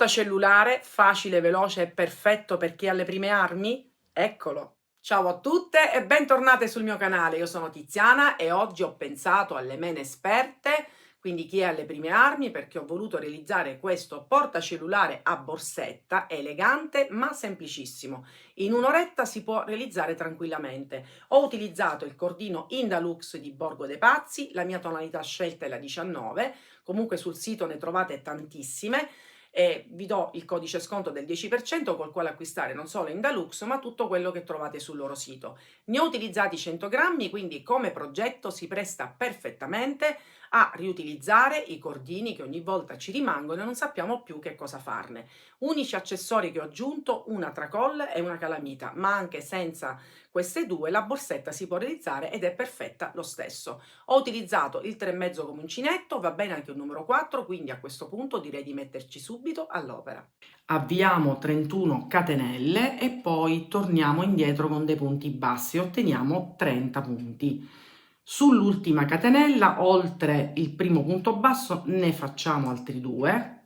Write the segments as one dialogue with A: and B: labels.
A: Portacellulare facile, veloce e perfetto per chi ha le prime armi? Eccolo! Ciao a tutte e bentornate sul mio canale, io sono Tiziana e oggi ho pensato alle mene esperte, quindi chi è alle prime armi, perché ho voluto realizzare questo portacellulare a borsetta, elegante ma semplicissimo. In un'oretta si può realizzare tranquillamente. Ho utilizzato il cordino Indalux di Borgo dei Pazzi, la mia tonalità scelta è la 19, comunque sul sito ne trovate tantissime e vi do il codice sconto del 10% col quale acquistare non solo Indalux ma tutto quello che trovate sul loro sito. Ne ho utilizzati 100 grammi, quindi come progetto si presta perfettamente a riutilizzare i cordini che ogni volta ci rimangono e non sappiamo più che cosa farne. Unici accessori che ho aggiunto, una tracolla e una calamita, ma anche senza queste due la borsetta si può realizzare ed è perfetta lo stesso. Ho utilizzato il 3,5 come uncinetto, va bene anche un numero 4, quindi a questo punto direi di metterci subito all'opera. Avviamo 31 catenelle e poi torniamo indietro con dei punti bassi e otteniamo 30 punti. Sull'ultima catenella, oltre il primo punto basso, ne facciamo altri 2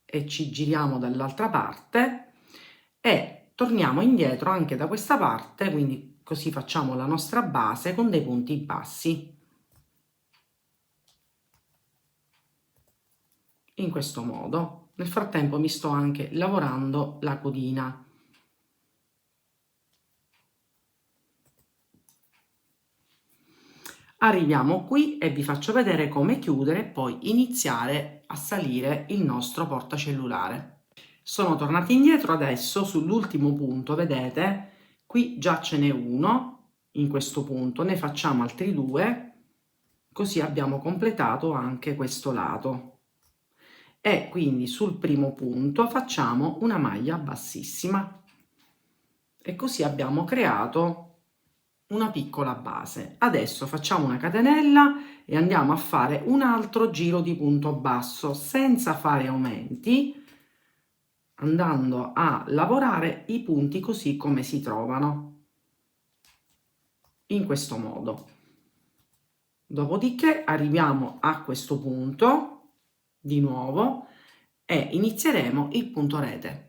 A: e ci giriamo dall'altra parte e torniamo indietro anche da questa parte, quindi così facciamo la nostra base con dei punti bassi. In questo modo. Nel frattempo mi sto anche lavorando la codina. Arriviamo qui e vi faccio vedere come chiudere e poi iniziare a salire il nostro portacellulare. Sono tornati indietro adesso sull'ultimo punto, vedete? Qui già ce n'è uno, in questo punto, ne facciamo altri 2, così abbiamo completato anche questo lato. E quindi sul primo punto facciamo una maglia bassissima e così abbiamo creato una piccola base. Adesso facciamo una catenella e andiamo a fare un altro giro di punto basso senza fare aumenti, andando a lavorare i punti così come si trovano, in questo modo. Dopodiché arriviamo a questo punto di nuovo e inizieremo il punto rete.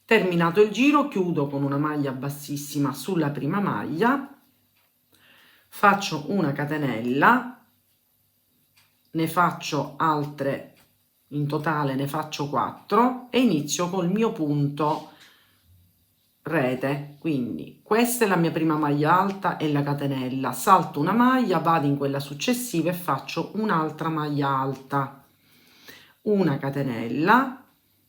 A: Terminato il giro, chiudo con una maglia bassissima sulla prima maglia, faccio una catenella, ne faccio altre, in totale ne faccio 4 e inizio col mio punto rete. Quindi questa è la mia prima maglia alta e la catenella, salto una maglia, vado in quella successiva e faccio un'altra maglia alta, una catenella,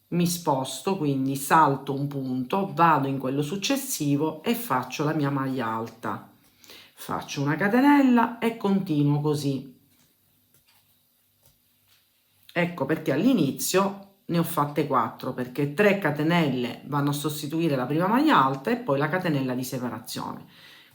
A: mi sposto, quindi salto un punto, vado in quello successivo e faccio la mia maglia alta, faccio una catenella e continuo così. Ecco perché all'inizio ne ho fatte 4, perché 3 catenelle vanno a sostituire la prima maglia alta e poi la catenella di separazione.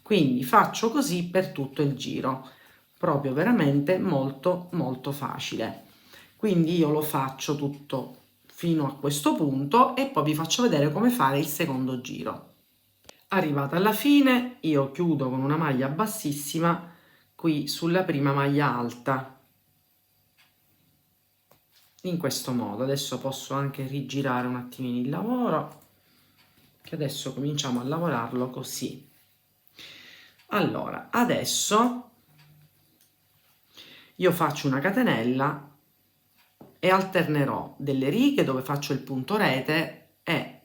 A: Quindi faccio così per tutto il giro, proprio veramente molto molto facile. Quindi io lo faccio tutto fino a questo punto e poi vi faccio vedere come fare il secondo giro. Arrivata alla fine io chiudo con una maglia bassissima qui sulla prima maglia alta, in questo modo. Adesso posso anche rigirare un attimino il lavoro, che adesso cominciamo a lavorarlo così. Allora adesso io faccio una catenella e alternerò delle righe dove faccio il punto rete e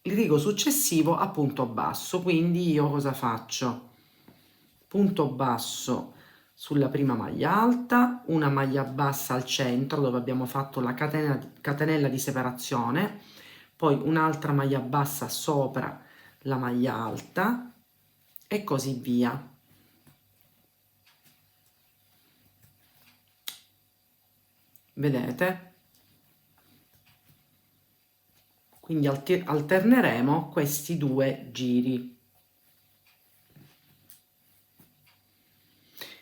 A: il rigo successivo a punto basso. Quindi io cosa faccio? Punto basso sulla prima maglia alta, una maglia bassa al centro dove abbiamo fatto la catenella di separazione, poi un'altra maglia bassa sopra la maglia alta e così via. Vedete? Quindi alterneremo questi 2 giri.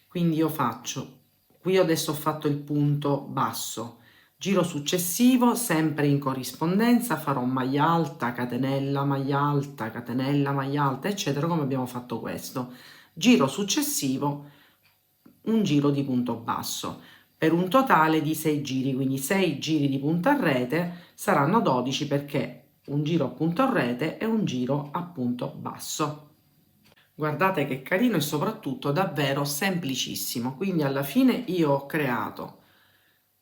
A: Quindi io faccio, qui adesso ho fatto il punto basso, giro successivo sempre in corrispondenza farò maglia alta, catenella, maglia alta, eccetera, come abbiamo fatto questo. Giro successivo, un giro di punto basso. per un totale di 6 giri, quindi 6 giri di punta a rete saranno 12 perché un giro a punto a rete e un giro a punto basso. Guardate che carino e soprattutto davvero semplicissimo. Quindi alla fine io ho creato,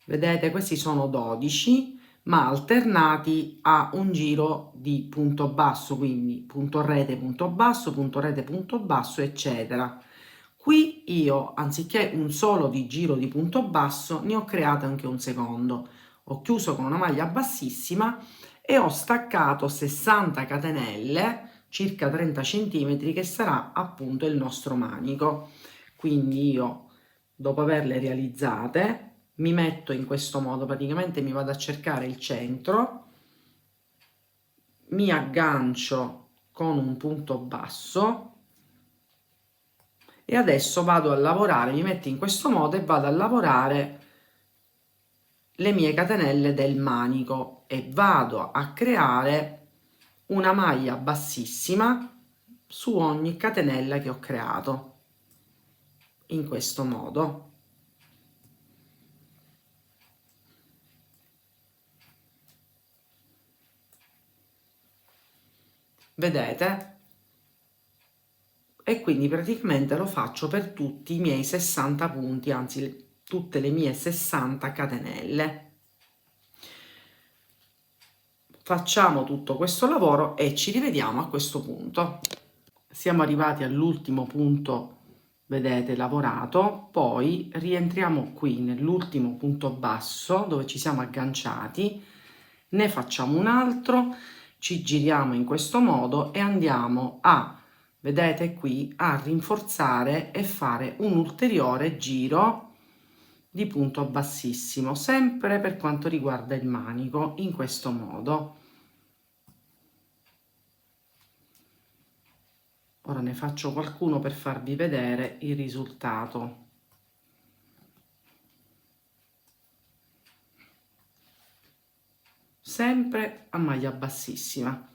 A: vedete, questi sono 12 ma alternati a un giro di punto basso, quindi punto rete punto basso eccetera. Qui io, anziché un solo di giro di punto basso, ne ho creato anche un secondo. Ho chiuso con una maglia bassissima e ho staccato 60 catenelle, circa 30 centimetri, che sarà appunto il nostro manico. Quindi io, dopo averle realizzate, mi metto in questo modo, praticamente mi vado a cercare il centro, mi aggancio con un punto basso e adesso vado a lavorare, mi metto in questo modo e vado a lavorare le mie catenelle del manico e vado a creare una maglia bassissima su ogni catenella che ho creato in questo modo. Vedete? E quindi praticamente lo faccio per tutti i miei 60 punti, anzi tutte le mie 60 catenelle. Facciamo tutto questo lavoro e ci rivediamo a questo punto. Siamo arrivati all'ultimo punto, vedete, lavorato, poi rientriamo qui nell'ultimo punto basso dove ci siamo agganciati, ne facciamo un altro, ci giriamo in questo modo e andiamo a, vedete qui, a rinforzare e fare un ulteriore giro di punto bassissimo, sempre per quanto riguarda il manico, in questo modo. Ora ne faccio qualcuno per farvi vedere il risultato. Sempre a maglia bassissima.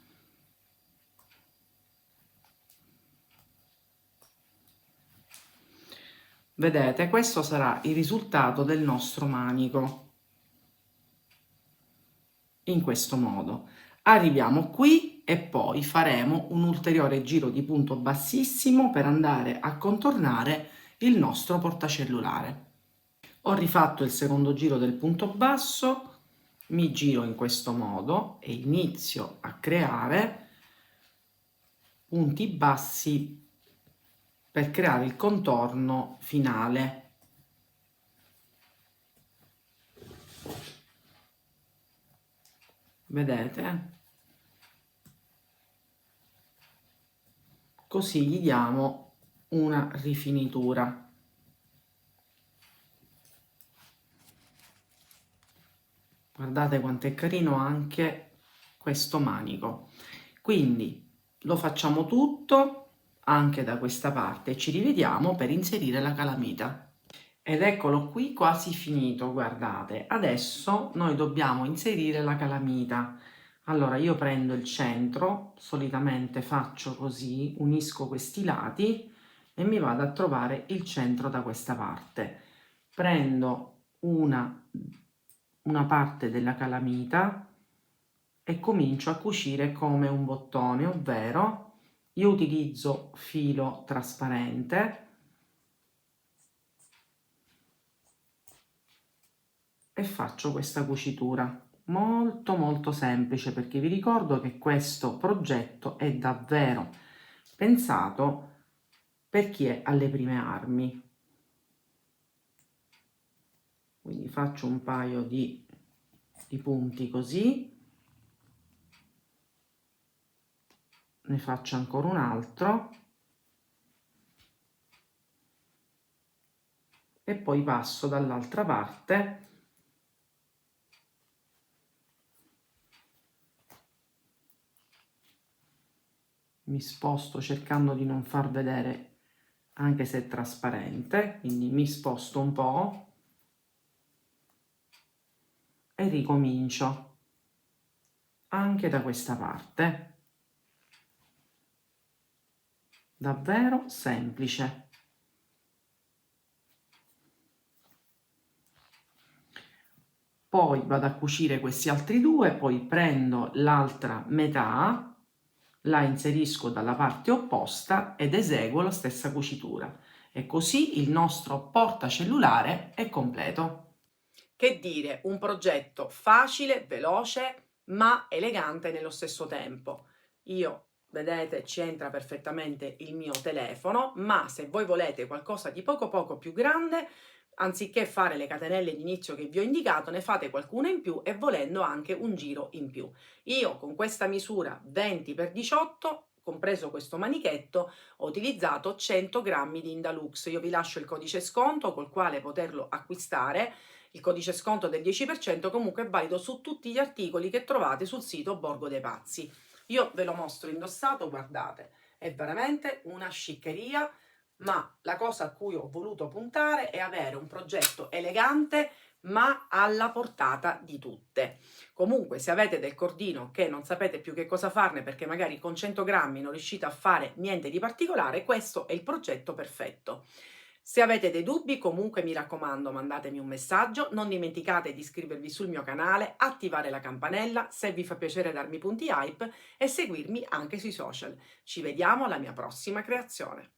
A: Vedete, questo sarà il risultato del nostro manico. In questo modo. Arriviamo qui e poi faremo un ulteriore giro di punto bassissimo per andare a contornare il nostro portacellulare. Ho rifatto il secondo giro del punto basso, mi giro in questo modo e inizio a creare punti bassi per creare il contorno finale. Vedete? Così gli diamo una rifinitura. Guardate quanto è carino anche questo manico. Quindi lo facciamo tutto anche da questa parte e ci rivediamo per inserire la calamita. Ed eccolo qui quasi finito, guardate. Adesso noi dobbiamo inserire la calamita. Allora io prendo il centro, solitamente faccio così, unisco questi lati e mi vado a trovare il centro da questa parte. Prendo una parte della calamita e comincio a cucire come un bottone, ovvero io utilizzo filo trasparente e faccio questa cucitura molto semplice, perché vi ricordo che questo progetto è davvero pensato per chi è alle prime armi. Quindi faccio un paio di punti così, ne faccio ancora un altro e poi passo dall'altra parte mi sposto cercando di non far vedere anche se è trasparente, quindi mi sposto un po' e ricomincio anche da questa parte. Davvero semplice. poi vado a cucire questi altri due, poi prendo l'altra metà, la inserisco dalla parte opposta ed eseguo la stessa cucitura. E così il nostro portacellulare è completo. Che dire, un progetto facile, veloce, ma elegante nello stesso tempo. Io, vedete, ci entra perfettamente il mio telefono, ma se voi volete qualcosa di poco più grande, anziché fare le catenelle d'inizio che vi ho indicato, ne fate qualcuna in più e volendo anche un giro in più. Io con questa misura 20x18, compreso questo manichetto, ho utilizzato 100 grammi di Indalux. Io vi lascio il codice sconto col quale poterlo acquistare. Il codice sconto del 10% comunque è valido su tutti gli articoli che trovate sul sito Borgo dei Pazzi. Io ve lo mostro indossato, guardate, è veramente una sciccheria, ma la cosa a cui ho voluto puntare è avere un progetto elegante ma alla portata di tutte. Comunque, se avete del cordino che non sapete più che cosa farne perché magari con 100 grammi non riuscite a fare niente di particolare, questo è il progetto perfetto. Se avete dei dubbi, comunque mi raccomando, mandatemi un messaggio, non dimenticate di iscrivervi sul mio canale, attivare la campanella se vi fa piacere darmi punti hype e seguirmi anche sui social. Ci vediamo alla mia prossima creazione.